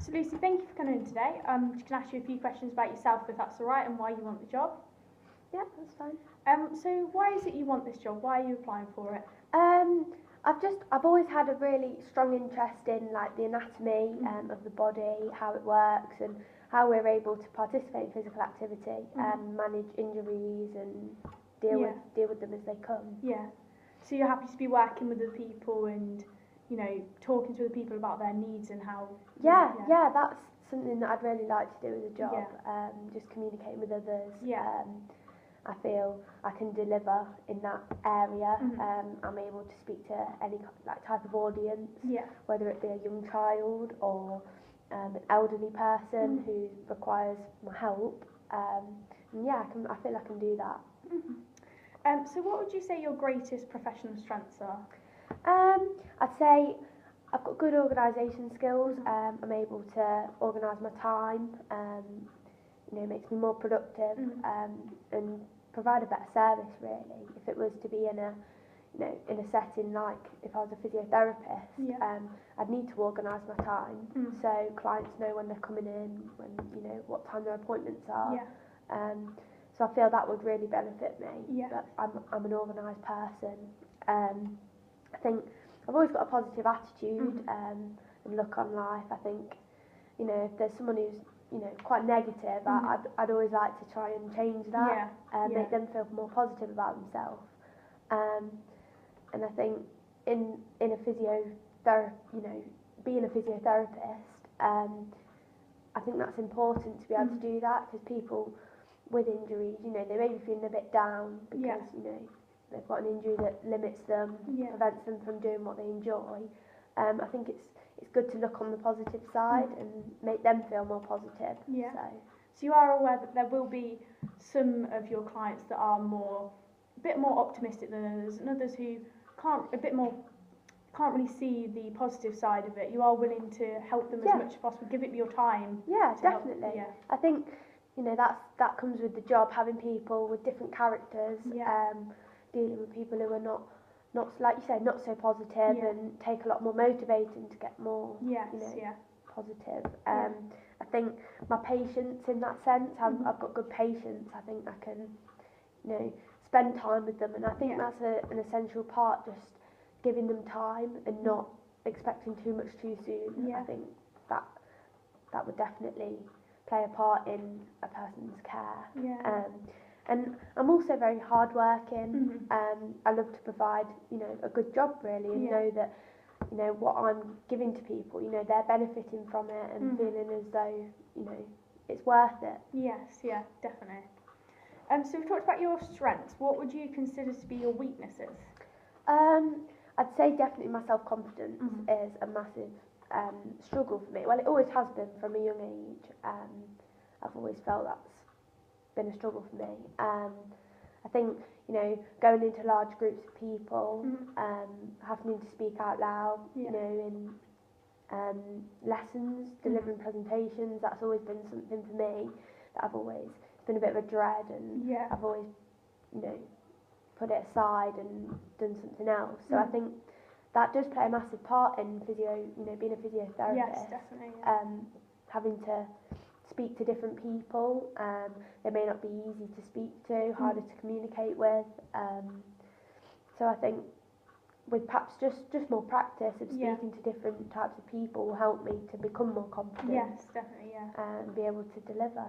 So Lucy, thank you for coming in today. Just can ask you a few questions about yourself, if that's all right, and why you want the job. Yeah, that's fine. So why is it you want this job? Why are you applying for it? I've always had a really strong interest in like the anatomy of the body, how it works, and how we're able to participate in physical activity and manage injuries and deal with them as they come. Yeah. So you're happy to be working with other people and, you know, talking to other people about their needs and how. Yeah, that's something that I'd really like to do as a job. Just communicating with others. I feel I can deliver in that area. I'm able to speak to any like type of audience, whether it be a young child or an elderly person who requires my help. And I feel I can do that. So what would you say your greatest professional strengths are? I'd say I've got good organisation skills. I'm able to organise my time. It makes me more productive and provide a better service. Really, if it was to be in a setting like if I was a physiotherapist, I'd need to organise my time so clients know when they're coming in, when what time their appointments are. So I feel that would really benefit me. But I'm an organised person. I think I've always got a positive attitude and look on life. I think if there's someone who's quite negative, I'd always like to try and change that and make them feel more positive about themselves. And I think in a being a physiotherapist, I think that's important to be able to do that, because people with injuries, they may be feeling a bit down because they've got an injury that limits them, prevents them from doing what they enjoy. I think it's good to look on the positive side and make them feel more positive. So you are aware that there will be some of your clients that are a bit more optimistic than others, and others who can't really see the positive side of it. You are willing to help them as much as possible, give it your time. Yeah, definitely. I think that comes with the job, having people with different characters, dealing with people who are not like you said, not so positive, and take a lot more motivating to get more positive. I think my patience in that sense, I've got good patience. I think I can spend time with them, and I think that's an essential part, just giving them time and not expecting too much too soon. I think that would definitely play a part in a person's care. And I'm also very hardworking. I love to provide, a good job really, and know that, what I'm giving to people, they're benefiting from it and feeling as though, it's worth it. Yes, definitely. So we've talked about your strengths. What would you consider to be your weaknesses? I'd say definitely my self-confidence is a massive struggle for me. Well, it always has been from a young age. I've always felt that's been a struggle for me. I think going into large groups of people, having to speak out loud, in lessons, delivering presentations, that's always been something for me that it's been a bit of a dread, and I've always put it aside and done something else. So I think that does play a massive part in being a physiotherapist. Yes, definitely. Having to speak to different people, they may not be easy to speak to, harder to communicate with. So I think with perhaps just more practice of speaking to different types of people will help me to become more confident. Yes, definitely, and be able to deliver.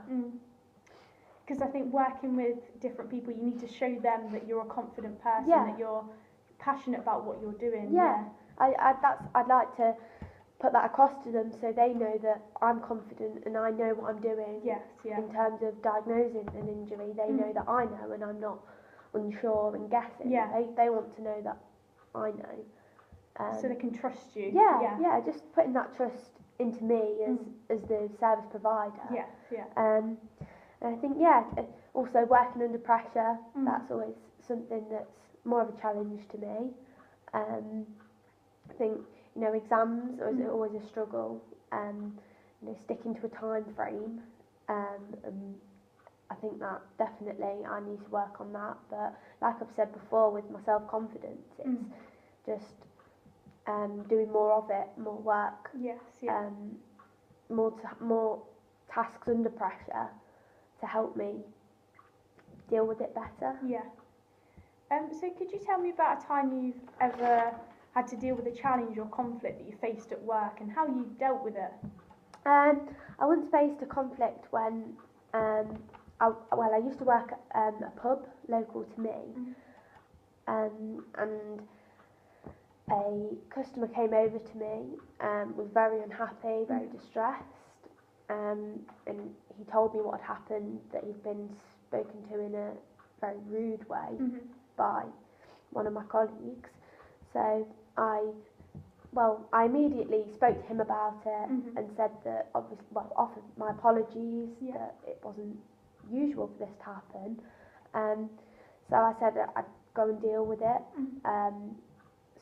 Because I think working with different people, you need to show them that you're a confident person, that you're passionate about what you're doing. I'd like to put that across to them so they know that I'm confident and I know what I'm doing. In terms of diagnosing an injury, they know that I know and I'm not unsure and guessing. They want to know that I know. So they can trust you. Just putting that trust into me as the service provider. And I think also working under pressure, that's always something that's more of a challenge to me. I think exams are always a struggle. Sticking to a time frame. I think that definitely I need to work on that. But like I've said before, with my self-confidence, it's just doing more of it, more work. more tasks under pressure to help me deal with it better. Yeah. So could you tell me about a time you've ever had to deal with a challenge or conflict that you faced at work and how you dealt with it? I once faced a conflict when I used to work at a pub local to me, and a customer came over to me, was very unhappy, very distressed, and he told me what had happened, that he'd been spoken to in a very rude way by one of my colleagues. So I immediately spoke to him about it and said that offered my apologies, that it wasn't usual for this to happen. So I said that I'd go and deal with it.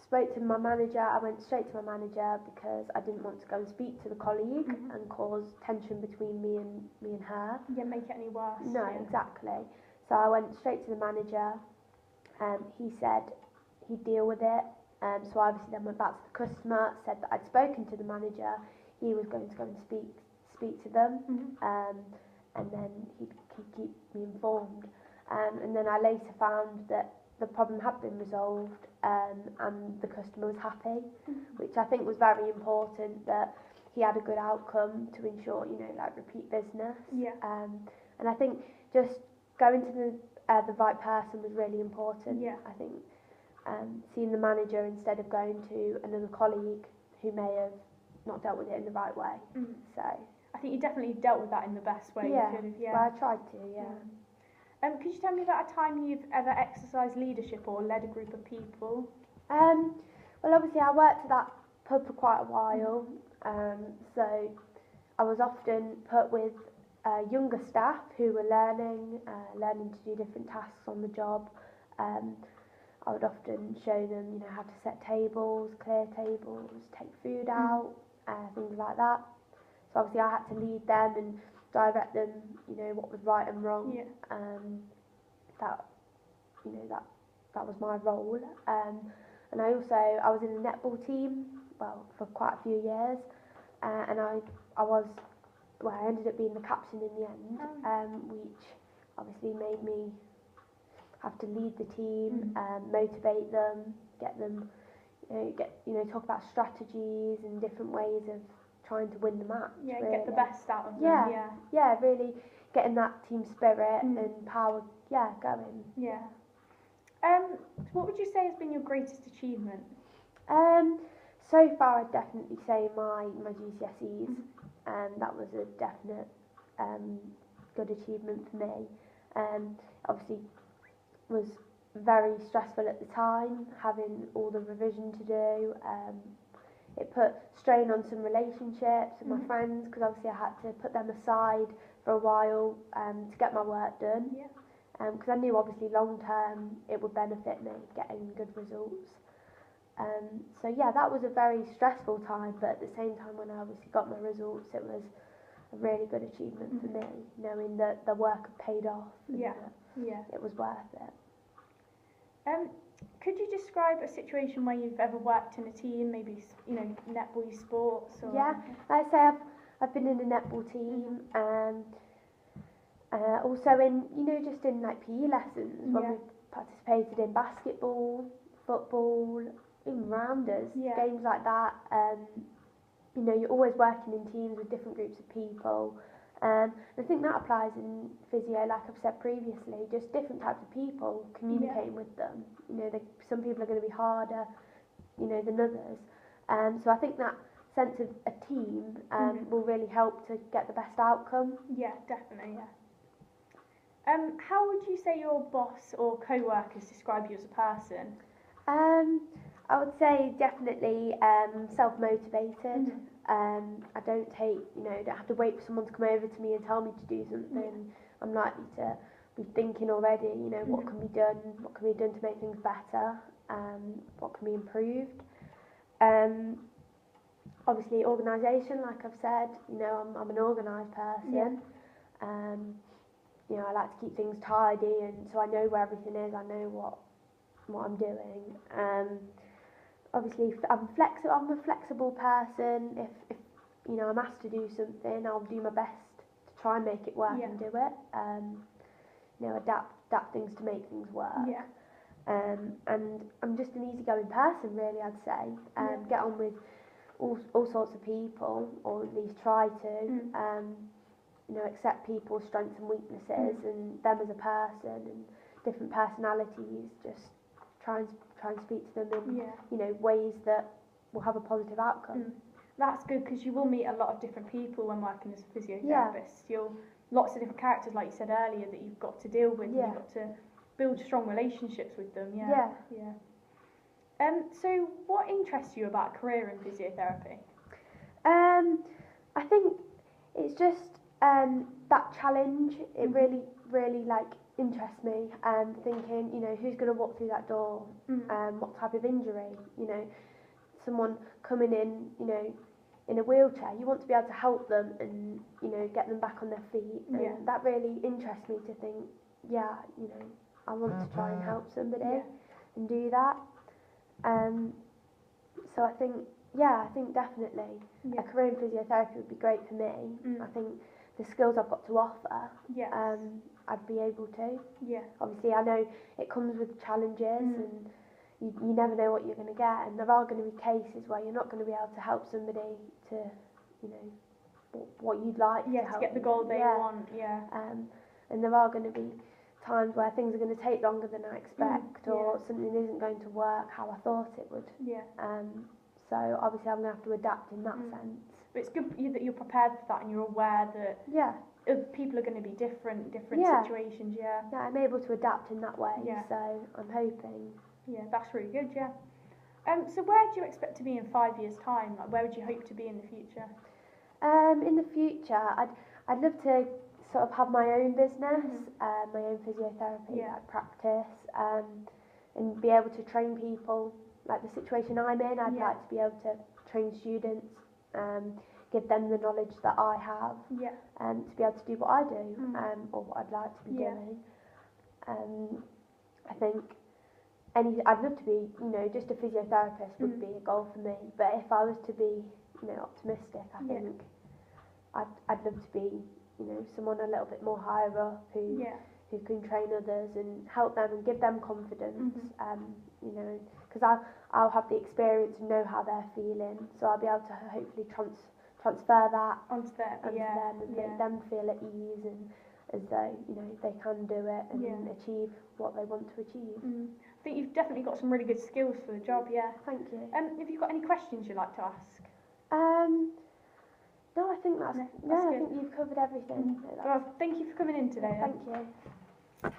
Spoke to my manager. I went straight to my manager because I didn't want to go and speak to the colleague and cause tension between me and her. Yeah, make it any worse. No, exactly. So I went straight to the manager. He said he'd deal with it. So I obviously then went back to the customer, said that I'd spoken to the manager. He was going to go and speak to them, and then he'd keep me informed. And then I later found that the problem had been resolved, and the customer was happy, which I think was very important, that he had a good outcome to ensure, repeat business. Yeah. And I think just going to the right person was really important. Yeah. I think seeing the manager instead of going to another colleague who may have not dealt with it in the right way. So I think you definitely dealt with that in the best way. Yeah, you could have, well, I tried to, yeah. Could you tell me about a time you've ever exercised leadership or led a group of people? Well, obviously I worked at that pub for quite a while, so I was often put with younger staff who were learning to do different tasks on the job. I would often show them, how to set tables, clear tables, take food out, things like that. So obviously I had to lead them and direct them, what was right and wrong. Yeah. That was my role. And I was in the netball team, for quite a few years, and I ended up being the captain in the end, which obviously made me have to lead the team, motivate them, get them, talk about strategies and different ways of trying to win the match. Yeah, really. get the best out of them. Yeah, really getting that team spirit and power, going. Yeah. What would you say has been your greatest achievement? So far, I'd definitely say my GCSEs. That was a definite good achievement for me. Obviously, was very stressful at the time, having all the revision to do. It put strain on some relationships with my friends, because obviously I had to put them aside for a while to get my work done. Yeah. Because I knew obviously long term it would benefit me getting good results. So yeah, that was a very stressful time, but at the same time when I obviously got my results, it was a really good achievement for me, knowing that the work had paid off and that it was worth it. Could you describe a situation where you've ever worked in a team, maybe netball sports? Or Yeah, like I say, I've been in a netball team, also in just in like PE lessons when we participated in basketball, football, even rounders, games like that. You're always working in teams with different groups of people. I think that applies in physio, like I've said previously, just different types of people, communicating with them. Some people are going to be harder, than others. So I think that sense of a team will really help to get the best outcome. Yeah, definitely, yeah. How would you say your boss or co-workers describe you as a person? I would say definitely self-motivated. I don't have to wait for someone to come over to me and tell me to do something. I'm likely to be thinking already, what can be done to make things better, what can be improved. Obviously organisation, like I've said, I'm an organised person. I like to keep things tidy, and so I know where everything is, I know what I'm doing. Obviously I'm a flexible person. If you know, I'm asked to do something, I'll do my best to try and make it work and do it. You know, adapt things to make things work. Yeah. And I'm just an easygoing person, really, I'd say. Get on with all sorts of people, or at least try to. You know, accept people's strengths and weaknesses and them as a person and different personalities. Just try and speak to them in you know, ways that will have a positive outcome. That's good, because you will meet a lot of different people when working as a physiotherapist. You'll lots of different characters, like you said earlier, that you've got to deal with. And you've got to build strong relationships with them. So what interests you about a career in physiotherapy? I think it's just that challenge. It really like interests me. Thinking, you know, who's going to walk through that door? What type of injury? You know, someone coming in, you know, in a wheelchair. You want to be able to help them and, you know, get them back on their feet. And that really interests me to think, you know, I want to try and help somebody and do that. So I think definitely a career in physiotherapy would be great for me. I think the skills I've got to offer, I'd be able to. Obviously, I know it comes with challenges and you never know what you're going to get, and there are going to be cases where you're not going to be able to help somebody to, you know, what you'd like to help to get the goal they want. And there are going to be times where things are going to take longer than I expect, or something isn't going to work how I thought it would. So obviously I'm going to have to adapt in that sense. But it's good that you're prepared for that and you're aware that people are going to be different situations. I'm able to adapt in that way. So I'm hoping. That's really good. So where do you expect to be in 5 years' time? Like, where would you hope to be in the future? In the future, I'd love to sort of have my own business, my own physiotherapy like practice, and be able to train people. Like the situation I'm in, I'd like to be able to train students, give them the knowledge that I have, to be able to do what I do, or what I'd like to be doing. I think I'd love to be, you know, just a physiotherapist would be a goal for me. But if I was to be, you know, optimistic, I think I'd love to be, you know, someone a little bit more higher up who can train others and help them and give them confidence. You know, because I'll have the experience and know how they're feeling, so I'll be able to hopefully transfer that onto them and make them feel at ease and as though, you know, they can do it and achieve what they want to achieve. I think you've definitely got some really good skills for the job. Thank you. Have you got any questions you'd like to ask? No, I think that's I think you've covered everything. Well, thank you for coming in today. Thank you.